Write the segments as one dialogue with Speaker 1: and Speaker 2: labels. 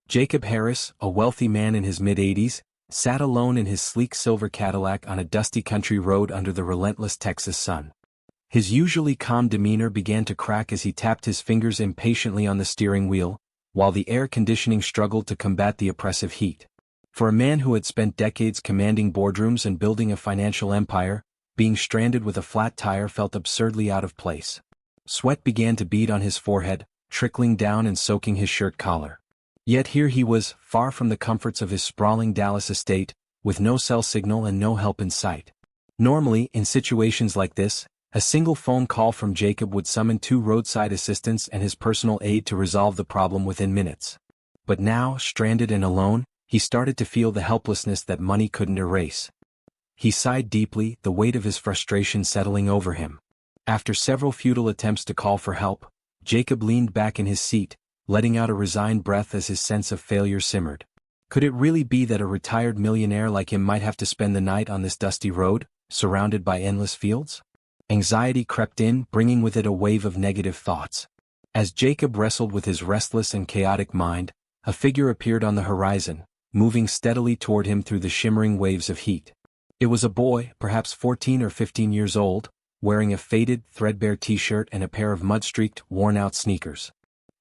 Speaker 1: Jacob Harris, a wealthy man in his mid-80s, sat alone in his sleek silver Cadillac on a dusty country road under the relentless Texas sun. His usually calm demeanor began to crack as he tapped his fingers impatiently on the steering wheel, while the air conditioning struggled to combat the oppressive heat. For a man who had spent decades commanding boardrooms and building a financial empire, being stranded with a flat tire felt absurdly out of place. Sweat began to bead on his forehead, trickling down and soaking his shirt collar. Yet here he was, far from the comforts of his sprawling Dallas estate, with no cell signal and no help in sight. Normally, in situations like this, a single phone call from Jacob would summon 2 roadside assistants and his personal aide to resolve the problem within minutes. But now, stranded and alone, he started to feel the helplessness that money couldn't erase. He sighed deeply, the weight of his frustration settling over him. After several futile attempts to call for help, Jacob leaned back in his seat, letting out a resigned breath as his sense of failure simmered. Could it really be that a retired millionaire like him might have to spend the night on this dusty road, surrounded by endless fields? Anxiety crept in, bringing with it a wave of negative thoughts. As Jacob wrestled with his restless and chaotic mind, a figure appeared on the horizon, moving steadily toward him through the shimmering waves of heat. It was a boy, perhaps 14 or 15 years old, wearing a faded, threadbare t-shirt and a pair of mud-streaked, worn-out sneakers.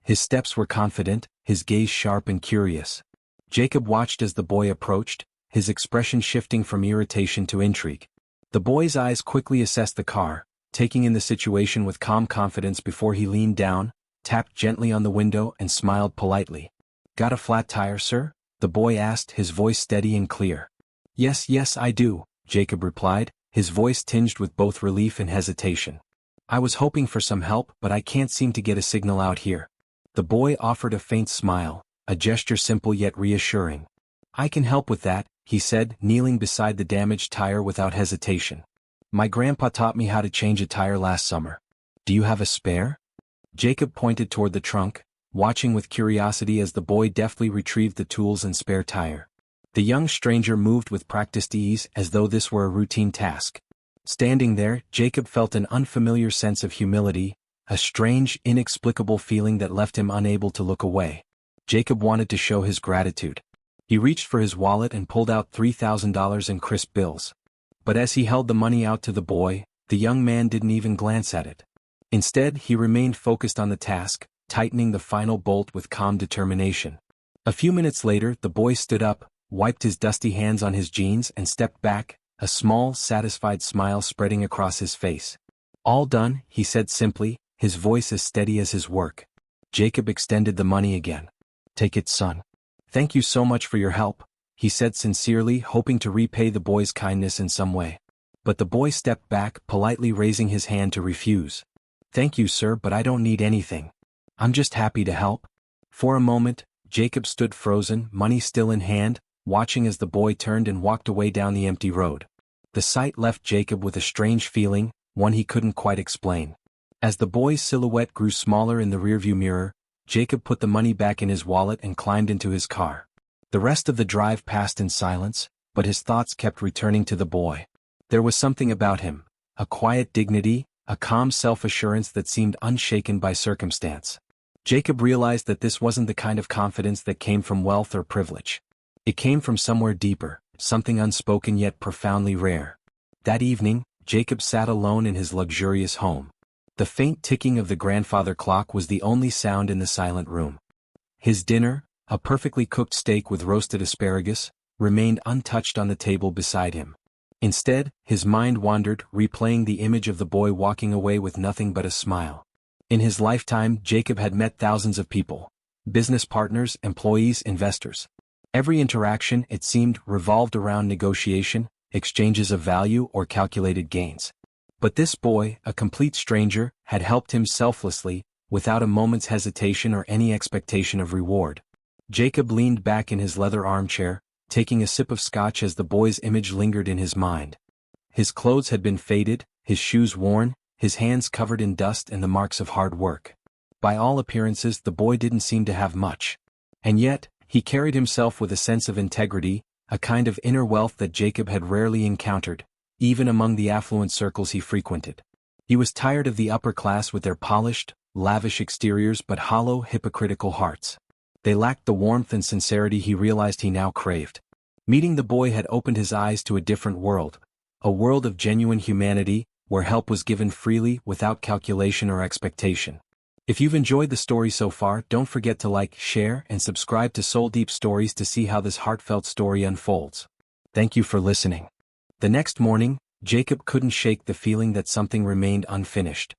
Speaker 1: His steps were confident, his gaze sharp and curious. Jacob watched as the boy approached, his expression shifting from irritation to intrigue. The boy's eyes quickly assessed the car, taking in the situation with calm confidence before he leaned down, tapped gently on the window and smiled politely. "Got a flat tire, sir?" the boy asked, his voice steady and clear. Yes, I do," Jacob replied, his voice tinged with both relief and hesitation. "I was hoping for some help, but I can't seem to get a signal out here." The boy offered a faint smile, a gesture simple yet reassuring. "I can help with that," he said, kneeling beside the damaged tire without hesitation. "My grandpa taught me how to change a tire last summer. Do you have a spare?" Jacob pointed toward the trunk, watching with curiosity as the boy deftly retrieved the tools and spare tire. The young stranger moved with practiced ease as though this were a routine task. Standing there, Jacob felt an unfamiliar sense of humility, a strange, inexplicable feeling that left him unable to look away. Jacob wanted to show his gratitude. He reached for his wallet and pulled out $3,000 in crisp bills. But as he held the money out to the boy, the young man didn't even glance at it. Instead, he remained focused on the task, tightening the final bolt with calm determination. A few minutes later, the boy stood up, wiped his dusty hands on his jeans and stepped back, a small, satisfied smile spreading across his face. "All done," he said simply, his voice as steady as his work. Jacob extended the money again. "Take it, son." "Thank you so much for your help," he said sincerely, hoping to repay the boy's kindness in some way. But the boy stepped back, politely raising his hand to refuse. "Thank you, sir, but I don't need anything. I'm just happy to help." For a moment, Jacob stood frozen, money still in hand, watching as the boy turned and walked away down the empty road. The sight left Jacob with a strange feeling, one he couldn't quite explain. As the boy's silhouette grew smaller in the rearview mirror, Jacob put the money back in his wallet and climbed into his car. The rest of the drive passed in silence, but his thoughts kept returning to the boy. There was something about him, a quiet dignity, a calm self-assurance that seemed unshaken by circumstance. Jacob realized that this wasn't the kind of confidence that came from wealth or privilege. It came from somewhere deeper, something unspoken yet profoundly rare. That evening, Jacob sat alone in his luxurious home. The faint ticking of the grandfather clock was the only sound in the silent room. His dinner, a perfectly cooked steak with roasted asparagus, remained untouched on the table beside him. Instead, his mind wandered, replaying the image of the boy walking away with nothing but a smile. In his lifetime, Jacob had met thousands of people: business partners, employees, investors. Every interaction, it seemed, revolved around negotiation, exchanges of value, or calculated gains. But this boy, a complete stranger, had helped him selflessly, without a moment's hesitation or any expectation of reward. Jacob leaned back in his leather armchair, taking a sip of scotch as the boy's image lingered in his mind. His clothes had been faded, his shoes worn, his hands covered in dust and the marks of hard work. By all appearances, the boy didn't seem to have much. And yet, he carried himself with a sense of integrity, a kind of inner wealth that Jacob had rarely encountered, even among the affluent circles he frequented. He was tired of the upper class with their polished, lavish exteriors but hollow, hypocritical hearts. They lacked the warmth and sincerity he realized he now craved. Meeting the boy had opened his eyes to a different world. A world of genuine humanity, where help was given freely without calculation or expectation. If you've enjoyed the story so far, don't forget to like, share, and subscribe to Soul Deep Stories to see how this heartfelt story unfolds. Thank you for listening. The next morning, Jacob couldn't shake the feeling that something remained unfinished.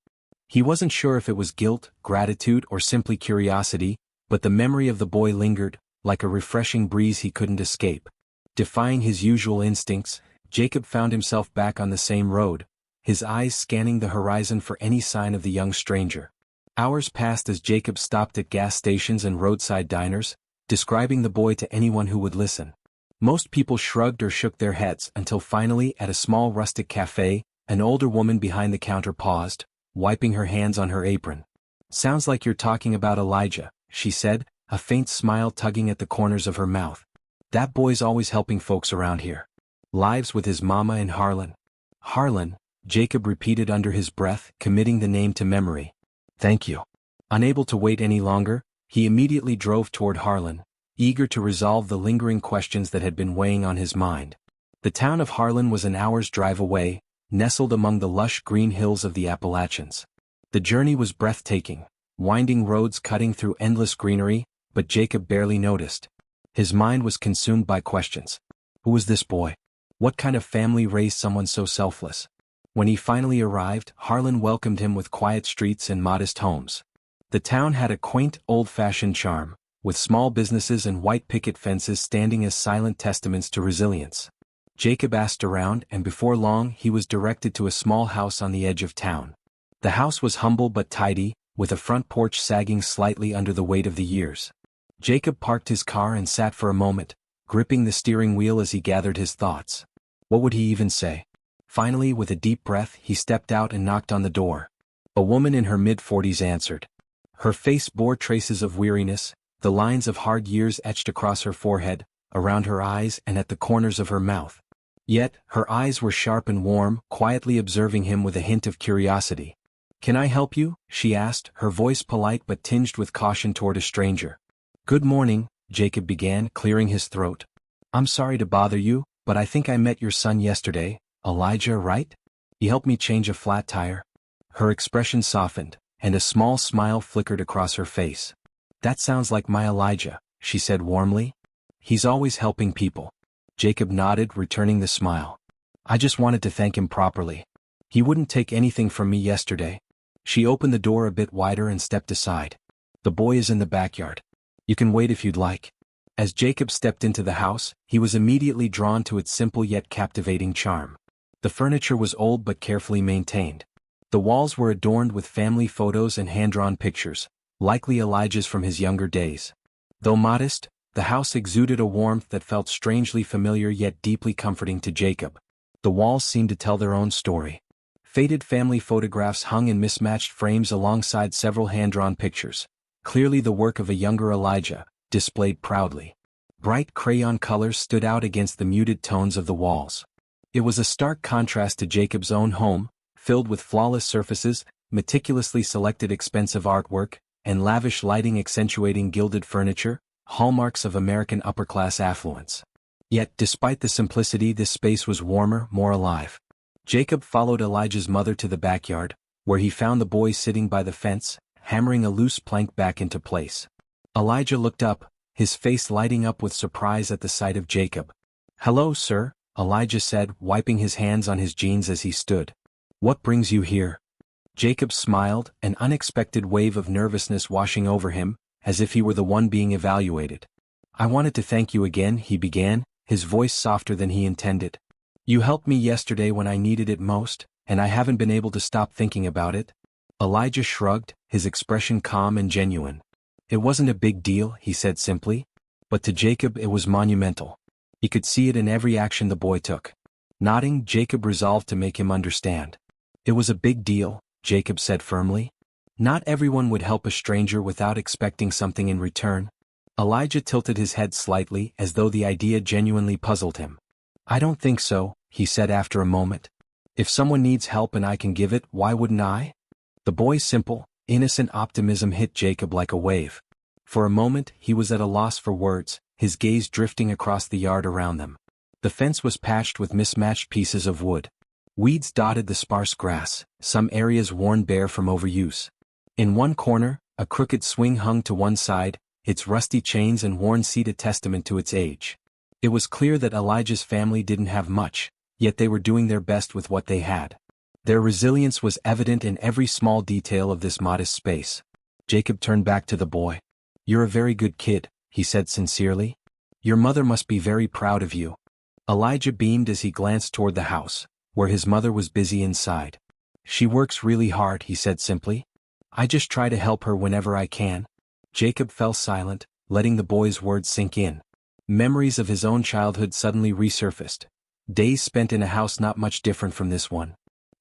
Speaker 1: He wasn't sure if it was guilt, gratitude, or simply curiosity, but the memory of the boy lingered, like a refreshing breeze he couldn't escape. Defying his usual instincts, Jacob found himself back on the same road, his eyes scanning the horizon for any sign of the young stranger. Hours passed as Jacob stopped at gas stations and roadside diners, describing the boy to anyone who would listen. Most people shrugged or shook their heads until finally, at a small rustic cafe, an older woman behind the counter paused, wiping her hands on her apron. "Sounds like you're talking about Elijah," she said, a faint smile tugging at the corners of her mouth. "That boy's always helping folks around here. Lives with his mama in Harlan." "Harlan," Jacob repeated under his breath, committing the name to memory. "Thank you." Unable to wait any longer, he immediately drove toward Harlan, eager to resolve the lingering questions that had been weighing on his mind. The town of Harlan was an hour's drive away, nestled among the lush green hills of the Appalachians. The journey was breathtaking, winding roads cutting through endless greenery, but Jacob barely noticed. His mind was consumed by questions. Who was this boy? What kind of family raised someone so selfless? When he finally arrived, Harlan welcomed him with quiet streets and modest homes. The town had a quaint, old-fashioned charm, with small businesses and white picket fences standing as silent testaments to resilience. Jacob asked around, and before long he was directed to a small house on the edge of town. The house was humble but tidy, with a front porch sagging slightly under the weight of the years. Jacob parked his car and sat for a moment, gripping the steering wheel as he gathered his thoughts. What would he even say? Finally, with a deep breath, he stepped out and knocked on the door. A woman in her mid-40s answered. Her face bore traces of weariness, the lines of hard years etched across her forehead, around her eyes and at the corners of her mouth. Yet, her eyes were sharp and warm, quietly observing him with a hint of curiosity. "Can I help you?" she asked, her voice polite but tinged with caution toward a stranger. "Good morning," Jacob began, clearing his throat. "I'm sorry to bother you, but I think I met your son yesterday. Elijah, right? He helped me change a flat tire." Her expression softened, and a small smile flickered across her face. "That sounds like my Elijah," she said warmly. "He's always helping people." Jacob nodded, returning the smile. "I just wanted to thank him properly. He wouldn't take anything from me yesterday." She opened the door a bit wider and stepped aside. "The boy is in the backyard. You can wait if you'd like." As Jacob stepped into the house, he was immediately drawn to its simple yet captivating charm. The furniture was old but carefully maintained. The walls were adorned with family photos and hand-drawn pictures, likely Elijah's from his younger days. Though modest, the house exuded a warmth that felt strangely familiar yet deeply comforting to Jacob. The walls seemed to tell their own story. Faded family photographs hung in mismatched frames alongside several hand-drawn pictures, clearly the work of a younger Elijah, displayed proudly. Bright crayon colors stood out against the muted tones of the walls. It was a stark contrast to Jacob's own home, filled with flawless surfaces, meticulously selected expensive artwork, and lavish lighting accentuating gilded furniture, hallmarks of American upper-class affluence. Yet, despite the simplicity, this space was warmer, more alive. Jacob followed Elijah's mother to the backyard, where he found the boy sitting by the fence, hammering a loose plank back into place. Elijah looked up, his face lighting up with surprise at the sight of Jacob. "Hello, sir," Elijah said, wiping his hands on his jeans as he stood. "What brings you here?" Jacob smiled, an unexpected wave of nervousness washing over him, as if he were the one being evaluated. "I wanted to thank you again," he began, his voice softer than he intended. "You helped me yesterday when I needed it most, and I haven't been able to stop thinking about it." Elijah shrugged, his expression calm and genuine. "It wasn't a big deal," he said simply. But to Jacob it was monumental. He could see it in every action the boy took. Nodding, Jacob resolved to make him understand. "It was a big deal," Jacob said firmly. "Not everyone would help a stranger without expecting something in return." Elijah tilted his head slightly as though the idea genuinely puzzled him. "I don't think so," he said after a moment. "If someone needs help and I can give it, why wouldn't I?" The boy's simple, innocent optimism hit Jacob like a wave. For a moment, he was at a loss for words, his gaze drifting across the yard around them. The fence was patched with mismatched pieces of wood. Weeds dotted the sparse grass, some areas worn bare from overuse. In one corner, a crooked swing hung to one side, its rusty chains and worn seat a testament to its age. It was clear that Elijah's family didn't have much, yet they were doing their best with what they had. Their resilience was evident in every small detail of this modest space. Jacob turned back to the boy. "You're a very good kid," he said sincerely. "Your mother must be very proud of you." Elijah beamed as he glanced toward the house, where his mother was busy inside. "She works really hard," he said simply. "I just try to help her whenever I can." Jacob fell silent, letting the boy's words sink in. Memories of his own childhood suddenly resurfaced. Days spent in a house not much different from this one.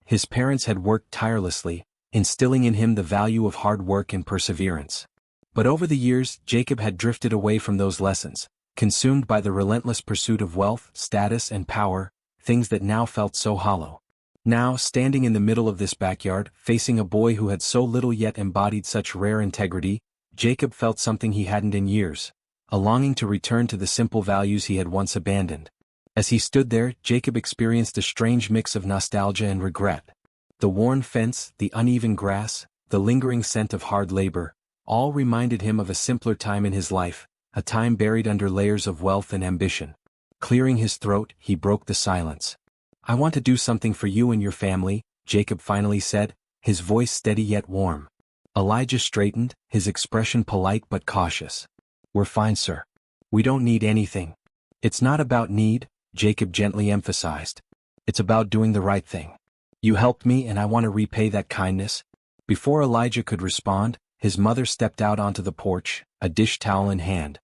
Speaker 1: His parents had worked tirelessly, instilling in him the value of hard work and perseverance. But over the years, Jacob had drifted away from those lessons, consumed by the relentless pursuit of wealth, status, and power, things that now felt so hollow. Now, standing in the middle of this backyard, facing a boy who had so little yet embodied such rare integrity, Jacob felt something he hadn't in years, a longing to return to the simple values he had once abandoned. As he stood there, Jacob experienced a strange mix of nostalgia and regret. The worn fence, the uneven grass, the lingering scent of hard labor, all reminded him of a simpler time in his life, a time buried under layers of wealth and ambition. Clearing his throat, he broke the silence. "I want to do something for you and your family," Jacob finally said, his voice steady yet warm. Elijah straightened, his expression polite but cautious. "We're fine, sir. We don't need anything." "It's not about need," Jacob gently emphasized. "It's about doing the right thing. You helped me and I want to repay that kindness." Before Elijah could respond, his mother stepped out onto the porch, a dish towel in hand.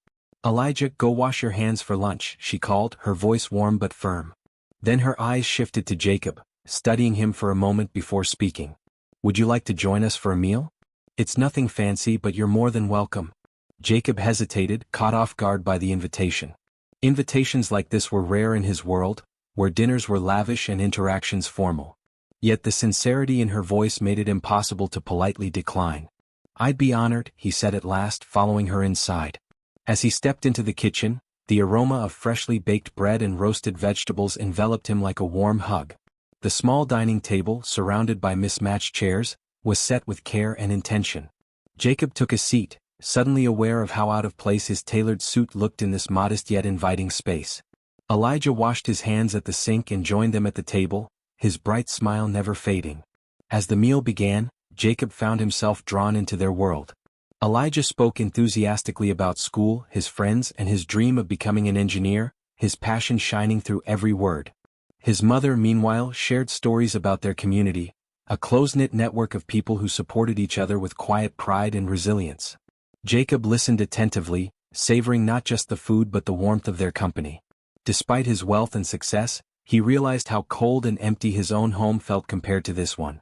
Speaker 1: "Elijah, go wash your hands for lunch," she called, her voice warm but firm. Then her eyes shifted to Jacob, studying him for a moment before speaking. "Would you like to join us for a meal? It's nothing fancy but you're more than welcome." Jacob hesitated, caught off guard by the invitation. Invitations like this were rare in his world, where dinners were lavish and interactions formal. Yet the sincerity in her voice made it impossible to politely decline. "I'd be honored," he said at last, following her inside. As he stepped into the kitchen, the aroma of freshly baked bread and roasted vegetables enveloped him like a warm hug. The small dining table, surrounded by mismatched chairs, was set with care and intention. Jacob took a seat, suddenly aware of how out of place his tailored suit looked in this modest yet inviting space. Elijah washed his hands at the sink and joined them at the table, his bright smile never fading. As the meal began, Jacob found himself drawn into their world. Elijah spoke enthusiastically about school, his friends, and his dream of becoming an engineer, his passion shining through every word. His mother, meanwhile, shared stories about their community, a close-knit network of people who supported each other with quiet pride and resilience. Jacob listened attentively, savoring not just the food but the warmth of their company. Despite his wealth and success, he realized how cold and empty his own home felt compared to this one.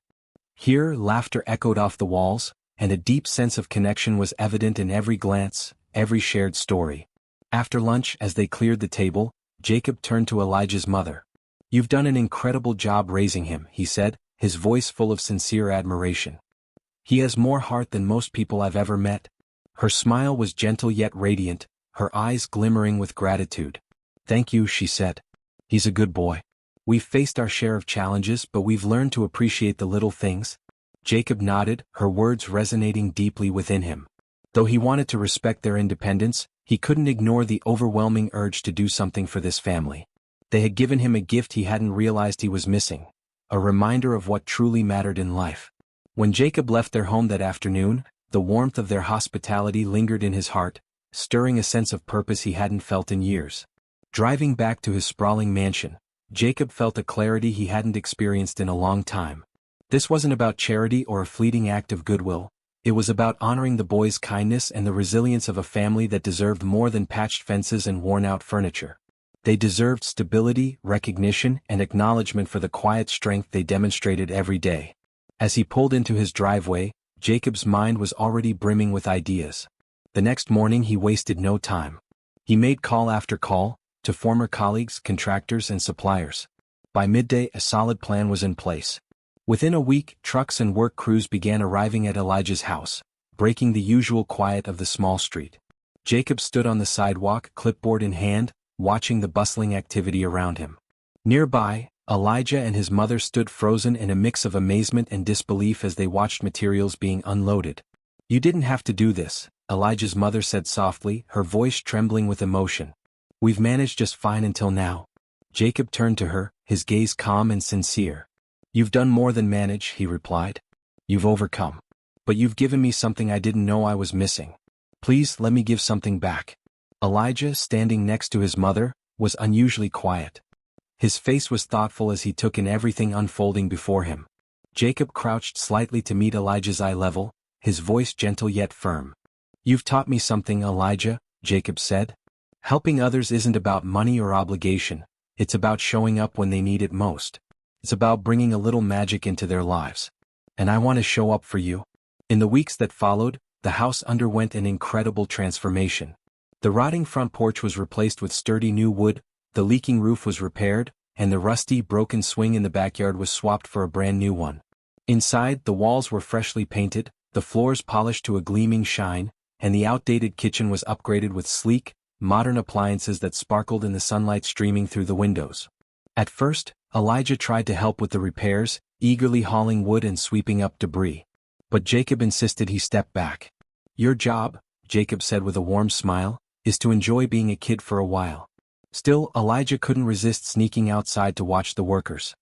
Speaker 1: Here, laughter echoed off the walls, and a deep sense of connection was evident in every glance, every shared story. After lunch, as they cleared the table, Jacob turned to Elijah's mother. "You've done an incredible job raising him," he said, his voice full of sincere admiration. "He has more heart than most people I've ever met." Her smile was gentle yet radiant, her eyes glimmering with gratitude. "Thank you," she said. "He's a good boy. We've faced our share of challenges but we've learned to appreciate the little things." Jacob nodded, her words resonating deeply within him. Though he wanted to respect their independence, he couldn't ignore the overwhelming urge to do something for this family. They had given him a gift he hadn't realized he was missing, a reminder of what truly mattered in life. When Jacob left their home that afternoon, the warmth of their hospitality lingered in his heart, stirring a sense of purpose he hadn't felt in years. Driving back to his sprawling mansion, Jacob felt a clarity he hadn't experienced in a long time. This wasn't about charity or a fleeting act of goodwill, it was about honoring the boy's kindness and the resilience of a family that deserved more than patched fences and worn-out furniture. They deserved stability, recognition, and acknowledgement for the quiet strength they demonstrated every day. As he pulled into his driveway, Jacob's mind was already brimming with ideas. The next morning he wasted no time. He made call after call, to former colleagues, contractors, and suppliers. By midday, a solid plan was in place. Within a week, trucks and work crews began arriving at Elijah's house, breaking the usual quiet of the small street. Jacob stood on the sidewalk, clipboard in hand, watching the bustling activity around him. Nearby, Elijah and his mother stood frozen in a mix of amazement and disbelief as they watched materials being unloaded. "You didn't have to do this," Elijah's mother said softly, her voice trembling with emotion. "We've managed just fine until now." Jacob turned to her, his gaze calm and sincere. "You've done more than manage," he replied. "You've overcome. But you've given me something I didn't know I was missing. Please let me give something back." Elijah, standing next to his mother, was unusually quiet. His face was thoughtful as he took in everything unfolding before him. Jacob crouched slightly to meet Elijah's eye level, his voice gentle yet firm. "You've taught me something, Elijah," Jacob said. "Helping others isn't about money or obligation, it's about showing up when they need it most. It's about bringing a little magic into their lives. And I want to show up for you." In the weeks that followed, the house underwent an incredible transformation. The rotting front porch was replaced with sturdy new wood, the leaking roof was repaired, and the rusty, broken swing in the backyard was swapped for a brand new one. Inside, the walls were freshly painted, the floors polished to a gleaming shine, and the outdated kitchen was upgraded with sleek, modern appliances that sparkled in the sunlight streaming through the windows. At first, Elijah tried to help with the repairs, eagerly hauling wood and sweeping up debris. But Jacob insisted he step back. "Your job," Jacob said with a warm smile, "is to enjoy being a kid for a while." Still, Elijah couldn't resist sneaking outside to watch the workers.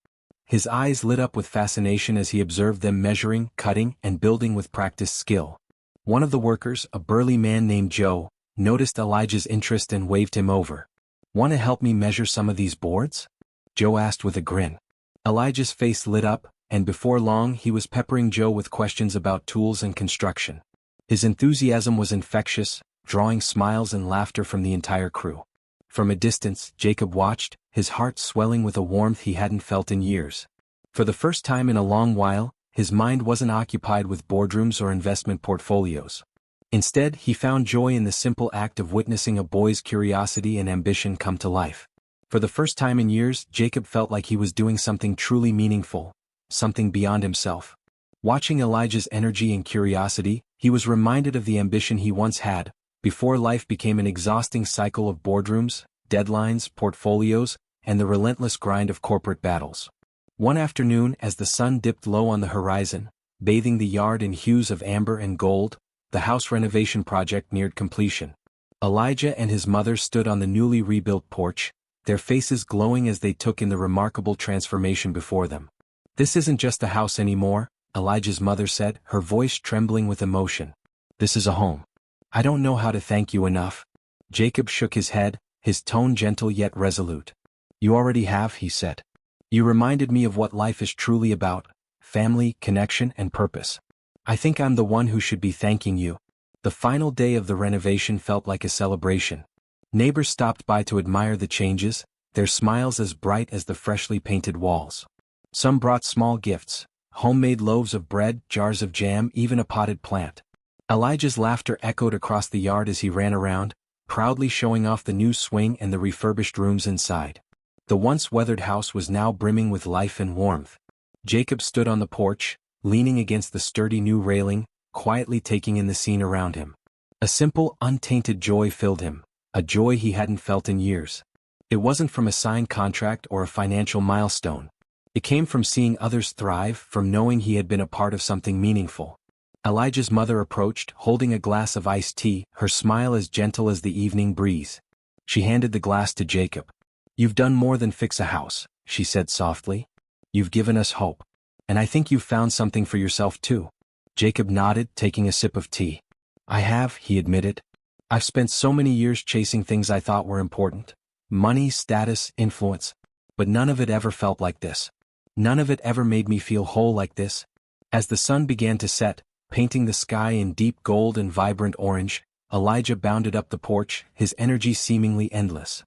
Speaker 1: His eyes lit up with fascination as he observed them measuring, cutting, and building with practiced skill. One of the workers, a burly man named Joe, noticed Elijah's interest and waved him over. "Want to help me measure some of these boards?" Joe asked with a grin. Elijah's face lit up, and before long he was peppering Joe with questions about tools and construction. His enthusiasm was infectious, drawing smiles and laughter from the entire crew. From a distance, Jacob watched, his heart swelling with a warmth he hadn't felt in years. For the first time in a long while, his mind wasn't occupied with boardrooms or investment portfolios. Instead, he found joy in the simple act of witnessing a boy's curiosity and ambition come to life. For the first time in years, Jacob felt like he was doing something truly meaningful, something beyond himself. Watching Elijah's energy and curiosity, he was reminded of the ambition he once had, before life became an exhausting cycle of boardrooms, deadlines, portfolios, and the relentless grind of corporate battles. One afternoon, as the sun dipped low on the horizon, bathing the yard in hues of amber and gold, the house renovation project neared completion. Elijah and his mother stood on the newly rebuilt porch, their faces glowing as they took in the remarkable transformation before them. "This isn't just a house anymore," Elijah's mother said, her voice trembling with emotion. "This is a home. I don't know how to thank you enough." Jacob shook his head, his tone gentle yet resolute. "You already have," he said. "You reminded me of what life is truly about: family, connection, and purpose. I think I'm the one who should be thanking you." The final day of the renovation felt like a celebration. Neighbors stopped by to admire the changes, their smiles as bright as the freshly painted walls. Some brought small gifts: homemade loaves of bread, jars of jam, even a potted plant. Elijah's laughter echoed across the yard as he ran around, proudly showing off the new swing and the refurbished rooms inside. The once weathered house was now brimming with life and warmth. Jacob stood on the porch, leaning against the sturdy new railing, quietly taking in the scene around him. A simple, untainted joy filled him, a joy he hadn't felt in years. It wasn't from a signed contract or a financial milestone. It came from seeing others thrive, from knowing he had been a part of something meaningful. Elijah's mother approached, holding a glass of iced tea, her smile as gentle as the evening breeze. She handed the glass to Jacob. "You've done more than fix a house," she said softly. "You've given us hope. And I think you've found something for yourself too." Jacob nodded, taking a sip of tea. "I have," he admitted. "I've spent so many years chasing things I thought were important. Money, status, influence. But none of it ever felt like this. None of it ever made me feel whole like this." As the sun began to set, painting the sky in deep gold and vibrant orange, Elijah bounded up the porch, his energy seemingly endless.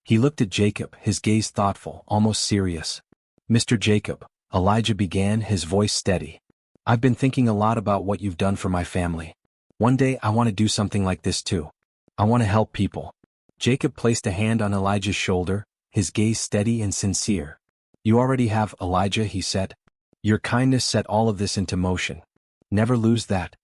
Speaker 1: He looked at Jacob, his gaze thoughtful, almost serious. "Mr. Jacob," Elijah began, his voice steady. "I've been thinking a lot about what you've done for my family. One day I want to do something like this too. I want to help people." Jacob placed a hand on Elijah's shoulder, his gaze steady and sincere. "You already have, Elijah," he said. "Your kindness set all of this into motion. Never lose that."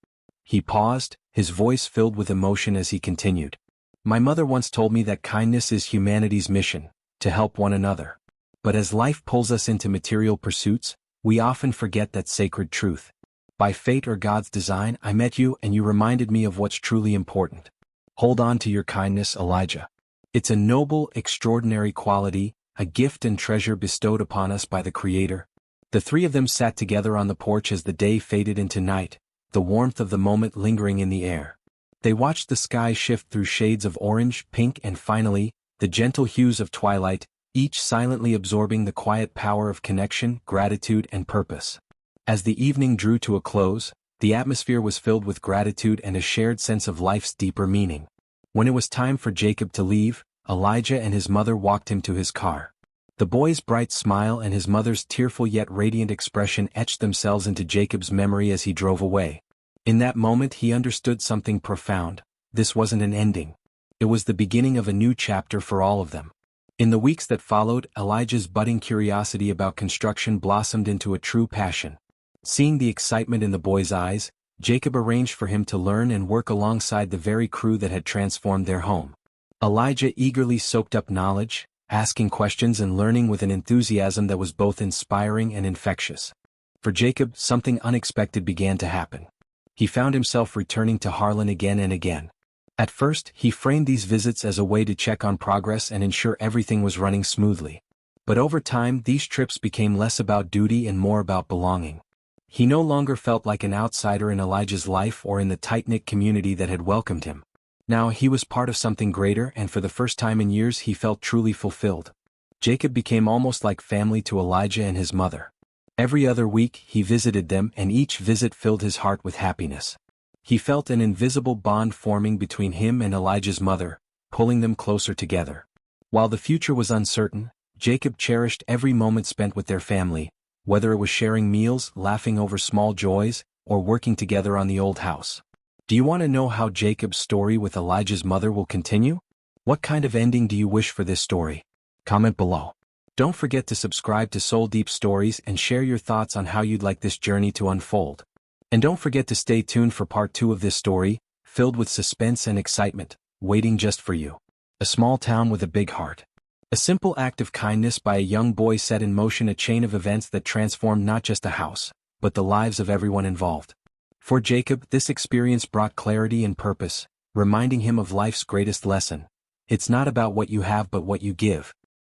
Speaker 1: He paused, his voice filled with emotion as he continued. My mother once told me that kindness is humanity's mission, to help one another. But as life pulls us into material pursuits, we often forget that sacred truth. By fate or God's design, I met you and you reminded me of what's truly important. Hold on to your kindness, Elijah. It's a noble, extraordinary quality, a gift and treasure bestowed upon us by the Creator. The three of them sat together on the porch as the day faded into night, the warmth of the moment lingering in the air. They watched the sky shift through shades of orange, pink and finally, the gentle hues of twilight, each silently absorbing the quiet power of connection, gratitude and purpose. As the evening drew to a close, the atmosphere was filled with gratitude and a shared sense of life's deeper meaning. When it was time for Jacob to leave, Elijah and his mother walked him to his car. The boy's bright smile and his mother's tearful yet radiant expression etched themselves into Jacob's memory as he drove away. In that moment he understood something profound. This wasn't an ending. It was the beginning of a new chapter for all of them. In the weeks that followed, Elijah's budding curiosity about construction blossomed into a true passion. Seeing the excitement in the boy's eyes, Jacob arranged for him to learn and work alongside the very crew that had transformed their home. Elijah eagerly soaked up knowledge, asking questions and learning with an enthusiasm that was both inspiring and infectious. For Jacob, something unexpected began to happen. He found himself returning to Harlan again and again. At first, he framed these visits as a way to check on progress and ensure everything was running smoothly. But over time, these trips became less about duty and more about belonging. He no longer felt like an outsider in Elijah's life or in the tight-knit community that had welcomed him. Now he was part of something greater, and for the first time in years he felt truly fulfilled. Jacob became almost like family to Elijah and his mother. Every other week he visited them, and each visit filled his heart with happiness. He felt an invisible bond forming between him and Elijah's mother, pulling them closer together. While the future was uncertain, Jacob cherished every moment spent with their family, whether it was sharing meals, laughing over small joys, or working together on the old house. Do you want to know how Jacob's story with Elijah's mother will continue? What kind of ending do you wish for this story? Comment below. Don't forget to subscribe to Soul Deep Stories and share your thoughts on how you'd like this journey to unfold. And don't forget to stay tuned for part 2 of this story, filled with suspense and excitement, waiting just for you. A small town with a big heart. A simple act of kindness by a young boy set in motion a chain of events that transformed not just a house, but the lives of everyone involved. For Jacob, this experience brought clarity and purpose, reminding him of life's greatest lesson. It's not about what you have but what you give.